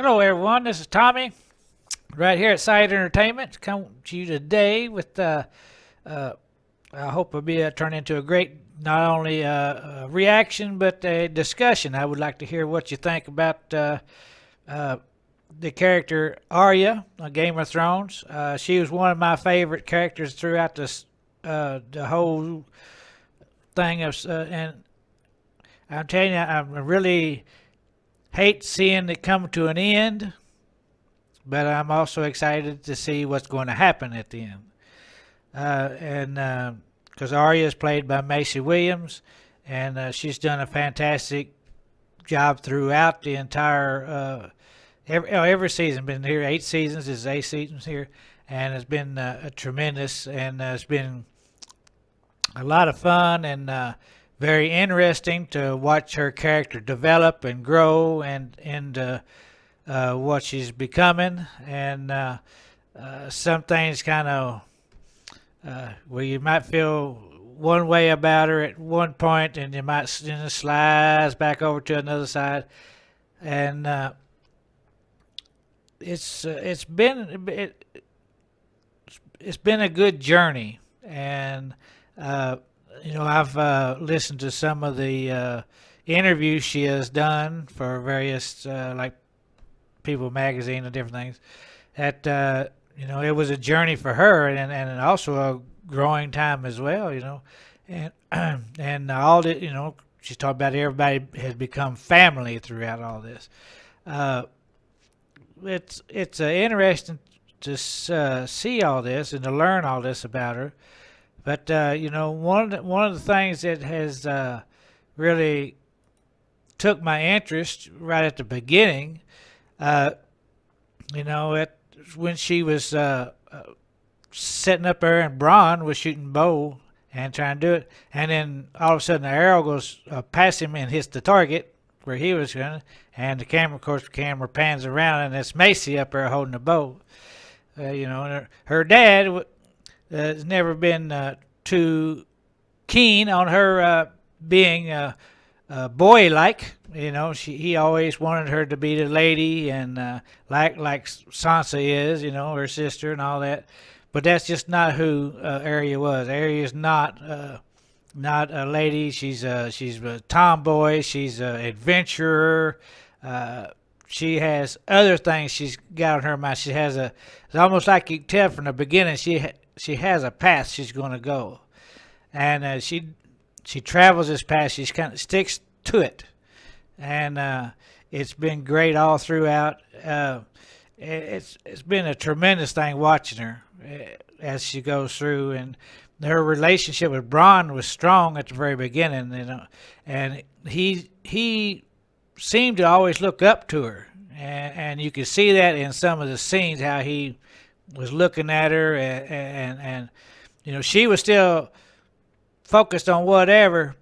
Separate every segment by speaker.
Speaker 1: Hello, everyone. This is Tommy, right here at S.I.T.E Entertainment. Come to you today with, uh, I hope it'll be turn into a great, not only reaction, but a discussion. I would like to hear what you think about uh, the character Arya on Game of Thrones. She was one of my favorite characters throughout the whole thing and I'm telling you, I really hate seeing it come to an end, but I'm also excited to see what's going to happen at the end. And because Arya is played by Macy Williams, and she's done a fantastic job throughout the entire every season. Been here 8 seasons. This is 8 seasons here, and it's been a tremendous, and it's been a lot of fun and very interesting to watch her character develop and grow and what she's becoming. And some things kind of where you might feel one way about her at one point, and you might slides back over to another side. And it's been a good journey. And I've listened to some of the interviews she has done for various like People magazine and different things. That it was a journey for her, and also a growing time as well. And and all the she's talking about everybody has become family throughout all this. Uh, it's interesting to see all this and to learn all this about her. But one of the things that has really took my interest right at the beginning, uh, it when she was setting up there and Braun was shooting bow and trying to do it, and then all of a sudden the arrow goes past him and hits the target where he was going, and the camera, of course, the camera pans around and it's Macy up there holding the bow. And her dad has never been too keen on her being boy-like. He always wanted her to be the lady and like Sansa is, her sister and all that. But that's just not who Arya was. Arya is not a lady. She's a tomboy. She's an adventurer. She has other things she's got on her mind. It's almost like you can tell from the beginning she has a path she's going to go, and she travels this path. She kind of sticks to it, and it's been great all throughout. It's been a tremendous thing watching her as she goes through, and her relationship with Braun was strong at the very beginning, and he seemed to always look up to her, and you could see that in some of the scenes how he was looking at her, and she was still focused on whatever,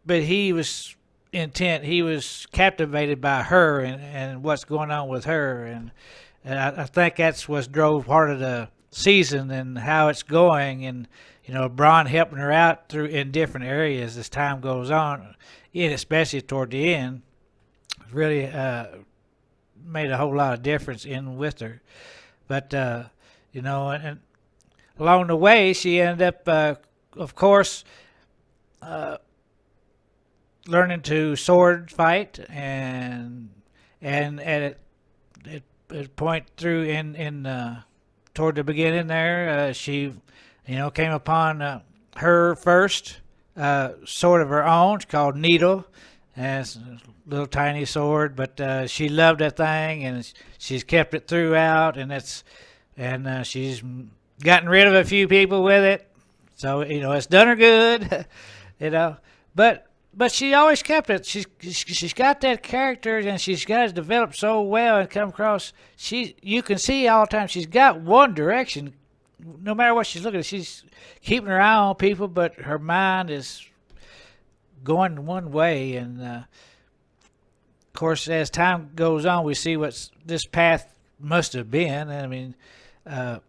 Speaker 1: but he was intent. He was captivated by her and what's going on with her, and I think that's what drove part of the season and how it's going, and Braun helping her out through in different areas as time goes on, and especially toward the end, really made a whole lot of difference in with her. But and along the way, she ended up, of course, learning to sword fight, and at a point through in toward the beginning there, she came upon her first sword of her own. It's called Needle, and it's a little tiny sword, but she loved that thing, and she's kept it throughout, and she's gotten rid of a few people with it, so it's done her good, you know. But she always kept it. She's got that character, and she's got it developed so well and come across. You can see all the time she's got one direction, no matter what she's looking at. She's keeping her eye on people, but her mind is going one way, and of course, as time goes on, we see what this path must have been. I mean, at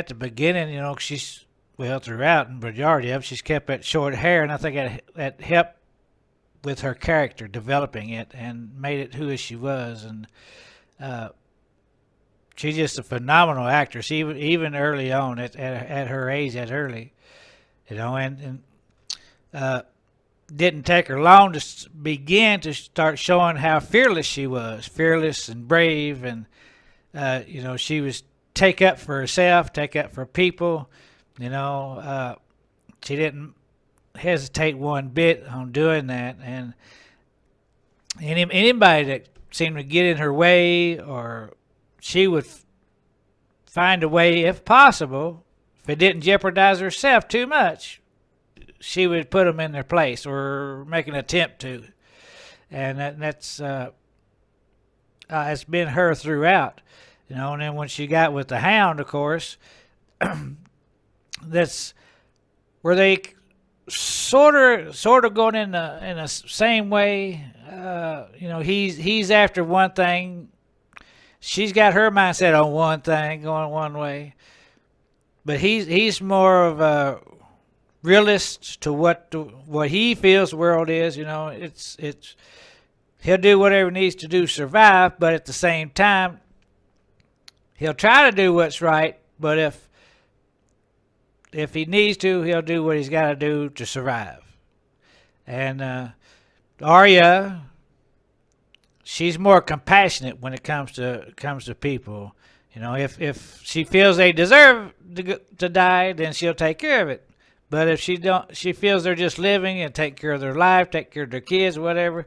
Speaker 1: the beginning, throughout the majority of it, she's kept that short hair, and I think that helped with her character, developing it and made it who she was. And uh, she's just a phenomenal actress, even early on at her age, that early, and uh, didn't take her long to begin to start showing how fearless she was, fearless and brave, and she was take up for herself, take up for people. She didn't hesitate one bit on doing that, and anybody that seemed to get in her way, or she would find a way, if possible, if it didn't jeopardize herself too much, she would put them in their place or make an attempt to. And that's it's been her throughout, And then when she got with the Hound, of course, that's where they sort of going in the same way. He's after one thing. She's got her mindset on one thing, going one way, but he's more of a realist to what he feels the world is. It's he'll do whatever he needs to do to survive, but at the same time, he'll try to do what's right. But if he needs to, he'll do what he's got to do to survive. And Arya, she's more compassionate when it comes to people. If she feels they deserve to die, then she'll take care of it. But if she feels they're just living and take care of their life, take care of their kids, whatever.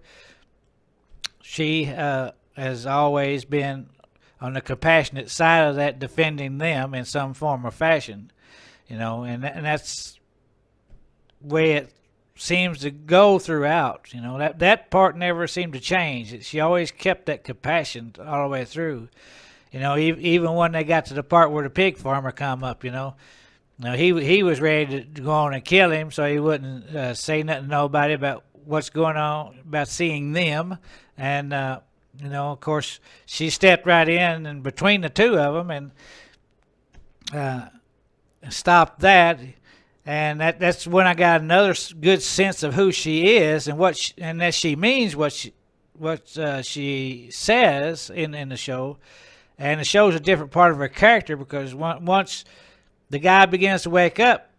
Speaker 1: She has always been on the compassionate side of that, defending them in some form or fashion. And that's the way it seems to go throughout. That part never seemed to change. She always kept that compassion all the way through. Even when they got to the part where the pig farmer come up, he was ready to go on and kill him, so he wouldn't say nothing to nobody about what's going on, about seeing them. And of course, she stepped right in and between the two of them and stopped that. And that's when I got another good sense of who she is and and that she means what she says in the show. And it shows a different part of her character, because once the guy begins to wake up,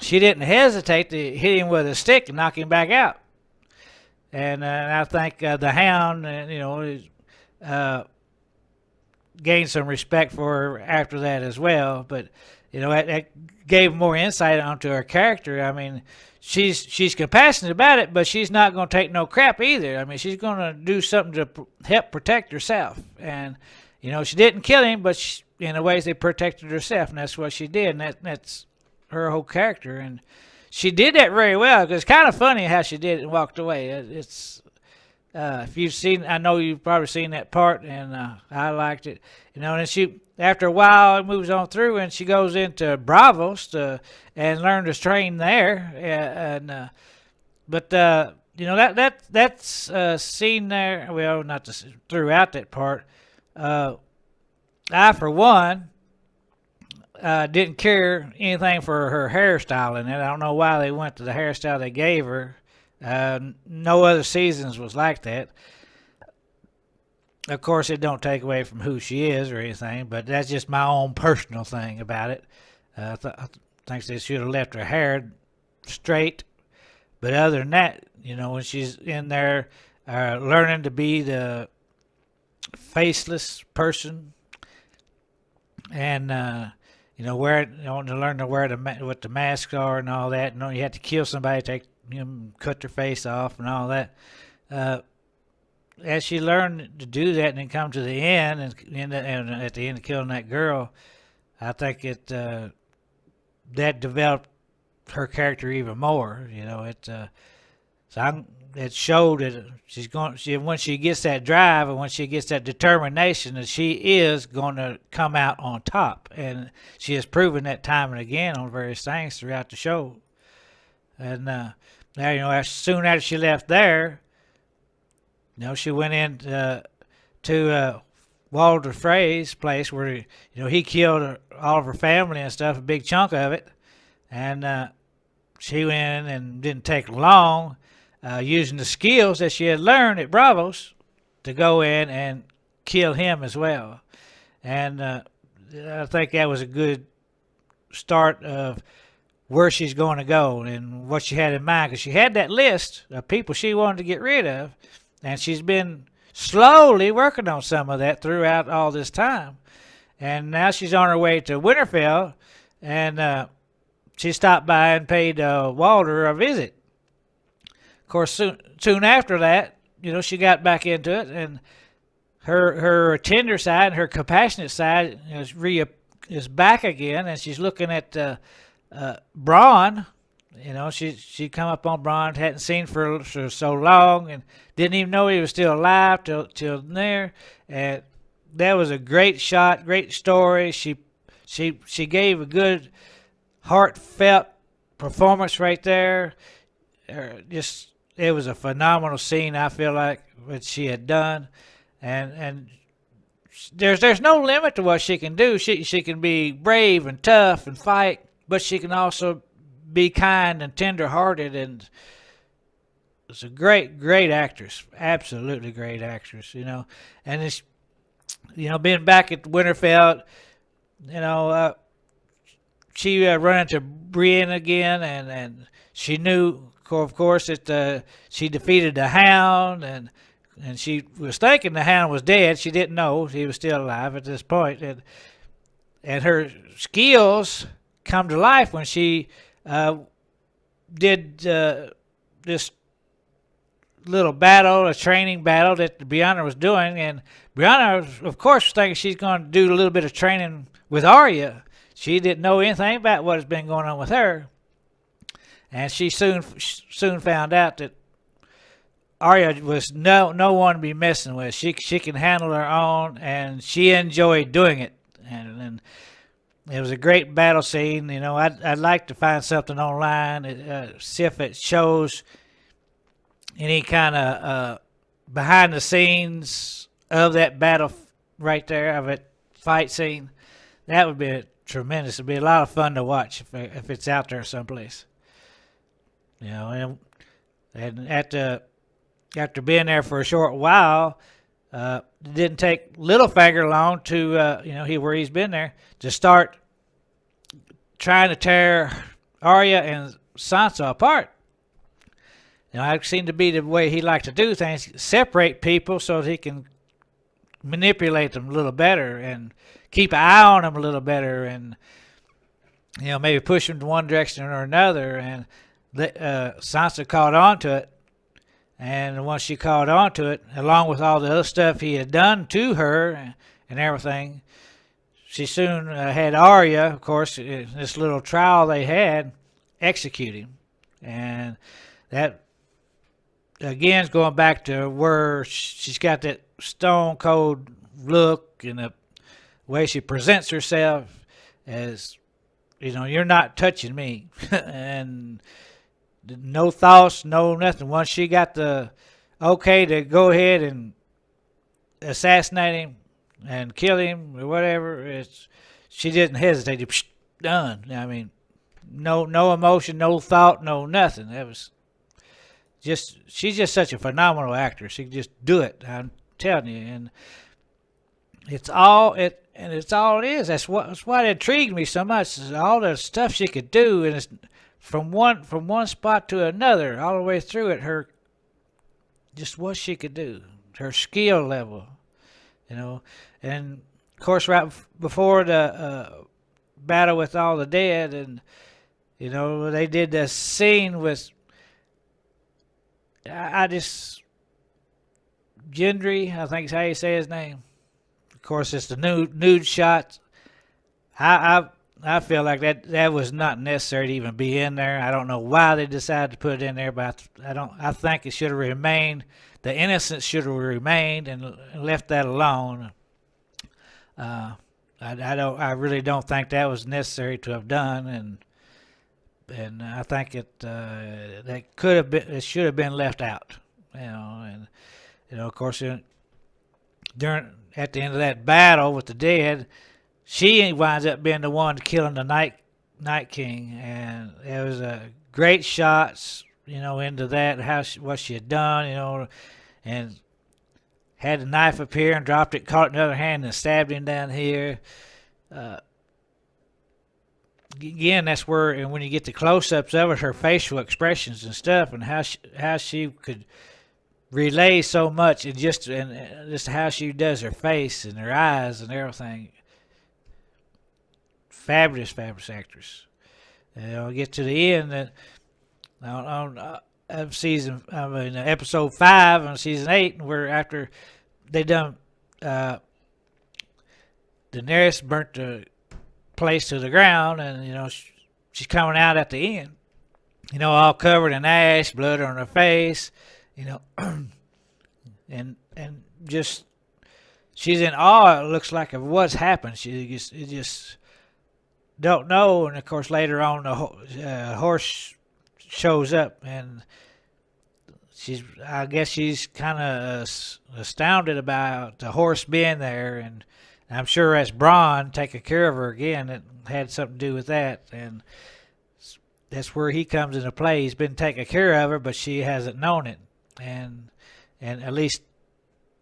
Speaker 1: she didn't hesitate to hit him with a stick and knock him back out. And I think the Hound, gained some respect for her after that as well. But that gave more insight onto her character. I mean, she's compassionate about it, but she's not going to take no crap either. I mean, she's going to do something to help protect herself. And she didn't kill him, but in a way, they protected herself, and that's what she did. And that's her whole character. And she did that very well, because it's kind of funny how she did it and walked away. It's if you've seen, I know you've probably seen that part, and I liked it. And she, after a while, it moves on through, and she goes into Bravos and learns to train there. But that's scene there. Well, not throughout that part. I, for one, didn't care anything for her hairstyle in it. I don't know why they went to the hairstyle they gave her. No other seasons was like that. Of course, it don't take away from who she is or anything, but that's just my own personal thing about it. I think they should have left her hair straight. But other than that, when she's in there learning to be the faceless person, and to learn to wear what the masks are and all that. You have to kill somebody, cut their face off and all that. As she learned to do that and then come to the end and at the end of killing that girl, I think that developed her character even more. It showed that when she gets that drive and when she gets that determination, that she is going to come out on top. And she has proven that time and again on various things throughout the show. And now, as soon after she left there, she went in to Walter Frey's place where, he killed all of her family and stuff, a big chunk of it. And she went in and didn't take long. using the skills that she had learned at Bravos to go in and kill him as well. And I think that was a good start of where she's going to go and what she had in mind, because she had that list of people she wanted to get rid of, and she's been slowly working on some of that throughout all this time. And now she's on her way to Winterfell, and she stopped by and paid Walter a visit. Of course, soon after that, she got back into it, and her tender side, her compassionate side, is back again, and she's looking at Braun. She come up on Braun, hadn't seen for so long, and didn't even know he was still alive till there. And that was a great shot, great story. She gave a good, heartfelt performance right there. Just it was a phenomenal scene. I feel like what she had done, and there's no limit to what she can do. She can be brave and tough and fight, but she can also be kind and tender-hearted, and it's a great actress, absolutely great actress, And it's, being back at Winterfell, she ran into Brienne again, and she knew, of course, that she defeated the Hound, and she was thinking the Hound was dead. She didn't know he was still alive at this point, and her skills come to life when she did this little battle, a training battle that Brianna was doing, and Brianna, of course, was thinking she's going to do a little bit of training with Arya. She didn't know anything about what has been going on with her, and she soon found out that Arya was no one to be messing with. She can handle her own, and she enjoyed doing it, and it was a great battle scene. I'd like to find something online, see if it shows any kind of behind the scenes of that battle right there, of that fight scene. That would be tremendous. It'd be a lot of fun to watch if it's out there someplace. And after being there for a short while, it didn't take Littlefinger long to where he's been there, to start trying to tear Arya and Sansa apart. That seemed to be the way he liked to do things: separate people so that he can manipulate them a little better and keep an eye on them a little better, and maybe push them to one direction or another. And Sansa caught on to it, and once she caught on to it, along with all the other stuff he had done to her and everything, she soon had Arya, of course, in this little trial they had, execute him. And that, again, is going back to where she's got that stone cold look and the way she presents herself as, you're not touching me. And no thoughts, no nothing. Once she got the okay to go ahead and assassinate him and kill him or whatever, she didn't hesitate. Done. I mean, no emotion, no thought, no nothing. That was she's just such a phenomenal actress. She can just do it. I'm telling you, and it's all it is. That's what intrigued me so much. Is all the stuff she could do, and it's from one spot to another, all the way through it. Her just what she could do, her skill level, and of course right before the battle with all the dead, and they did the scene with Gendry, I think is how you say his name. Of course, it's the nude shots. I feel like that was not necessary to even be in there. I don't know why they decided to put it in there, but I think it should have remained. The innocence should have remained and left that alone. I really don't think that was necessary to have done, and I think that could have been, it should have been left out. And of course, at the end of that battle with the dead, she winds up being the one killing the Night King, and it was a great shots. into that, what she had done, and had the knife up here and dropped it, caught it in the other hand and stabbed him down here. Uh, Again, that's where, and when you get the close-ups of it, her facial expressions and stuff, and how she could relay so much, and just how she does her face and her eyes and everything. Fabulous, fabulous actress. Get to the end that on episode 5 on season 8, where after they done Daenerys burnt the place to the ground, and she's coming out at the end, all covered in ash, blood on her face, and just she's in awe. It looks like of what's happened. She just don't know, and of course later on the horse shows up, and I guess she's kind of astounded about the horse being there, and I'm sure that's Bronn taking care of her again. It had something to do with that, and that's where he comes into play. He's been taking care of her, but she hasn't known it, and at least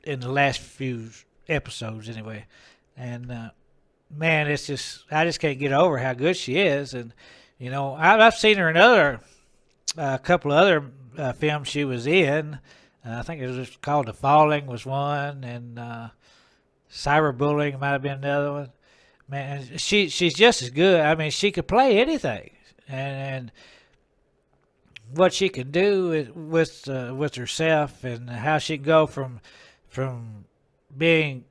Speaker 1: in the last few episodes anyway. And man, I just can't get over how good she is. And I've seen her in a couple of other films she was in. I think it was called The Falling was one, and Cyberbullying might have been another one. Man, she's just as good. I mean, she could play anything, and what she can do with herself, and how she can go from being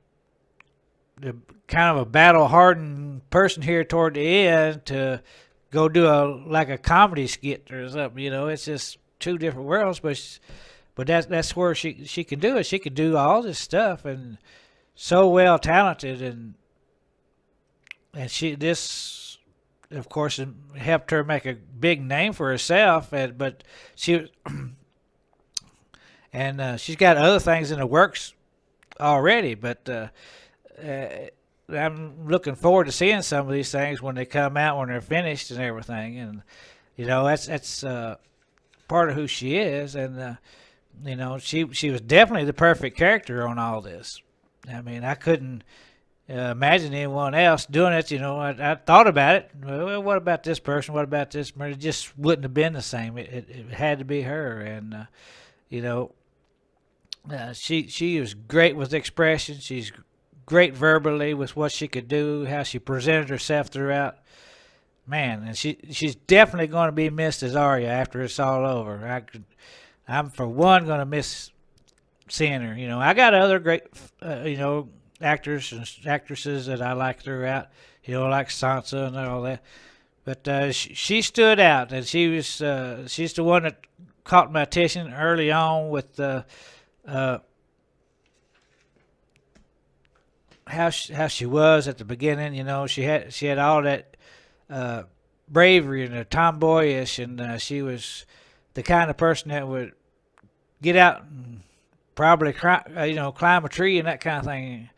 Speaker 1: the kind of a battle-hardened person here toward the end to go do a comedy skit or something. It's just two different worlds, but that's where she can do it. She can do all this stuff, and so well talented, and this of course helped her make a big name for herself, but she and she's got other things in the works already, but I'm looking forward to seeing some of these things when they come out, when they're finished and everything. And that's part of who she is, and she was definitely the perfect character on all this. I mean, I couldn't imagine anyone else doing it. I thought about it. Well, what about this person? What about this person? It just wouldn't have been the same. It had to be her, and she was great with expression. She's great verbally with what she could do, how she presented herself throughout. Man, and she's definitely going to be missed as Arya after it's all over. I'm for one going to miss seeing her. I got other great, actors and actresses that I like throughout. Like Sansa and all that. But she stood out, and she's the one that caught my attention early on with how she was at the beginning. She had all that bravery and tomboyish, and she was the kind of person that would get out and probably climb a tree and that kind of thing,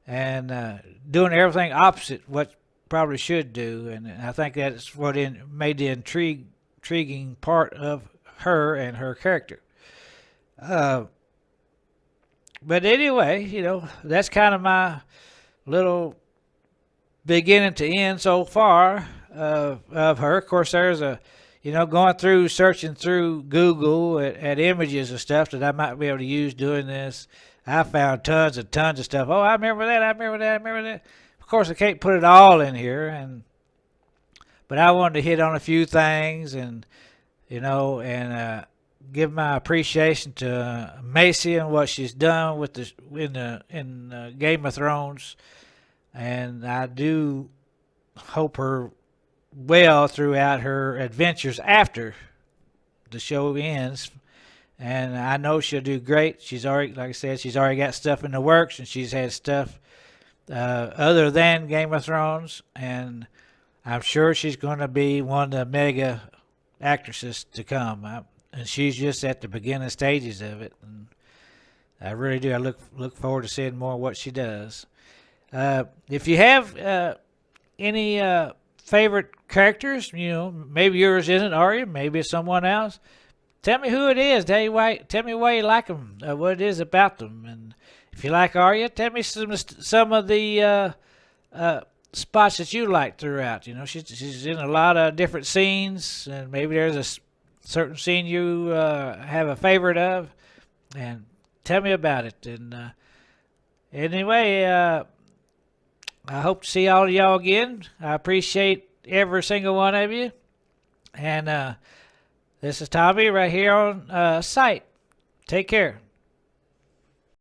Speaker 1: and doing everything opposite what probably should do. And I think that's what made the intriguing part of her and her character. But anyway, that's kind of my little beginning to end so far of her. Of course, there's going through, searching through Google at images and stuff that I might be able to use doing this. I found tons and tons of stuff. Oh, I remember that. Of course, I can't put it all in here, but I wanted to hit on a few things, and give my appreciation to Macy and what she's done with in Game of Thrones, and I do hope her well throughout her adventures after the show ends, and I know she'll do great. She's already, like I said, she's already got stuff in the works, and she's had stuff other than Game of Thrones, and I'm sure she's going to be one of the mega actresses to come. And she's just at the beginning stages of it, and I really do. I look forward to seeing more of what she does. If you have any favorite characters, maybe yours isn't Arya, maybe it's someone else. tell me who it is. Tell me why you like them, what it is about them. And if you like Arya, tell me some of the spots that you like throughout. You know, she's in a lot of different scenes, and maybe there's a certain scene you have a favorite of, and tell me about it. And anyway, I hope to see all of y'all again. I appreciate every single one of you. And this is Tommy right here on S.I.T.E. Take care.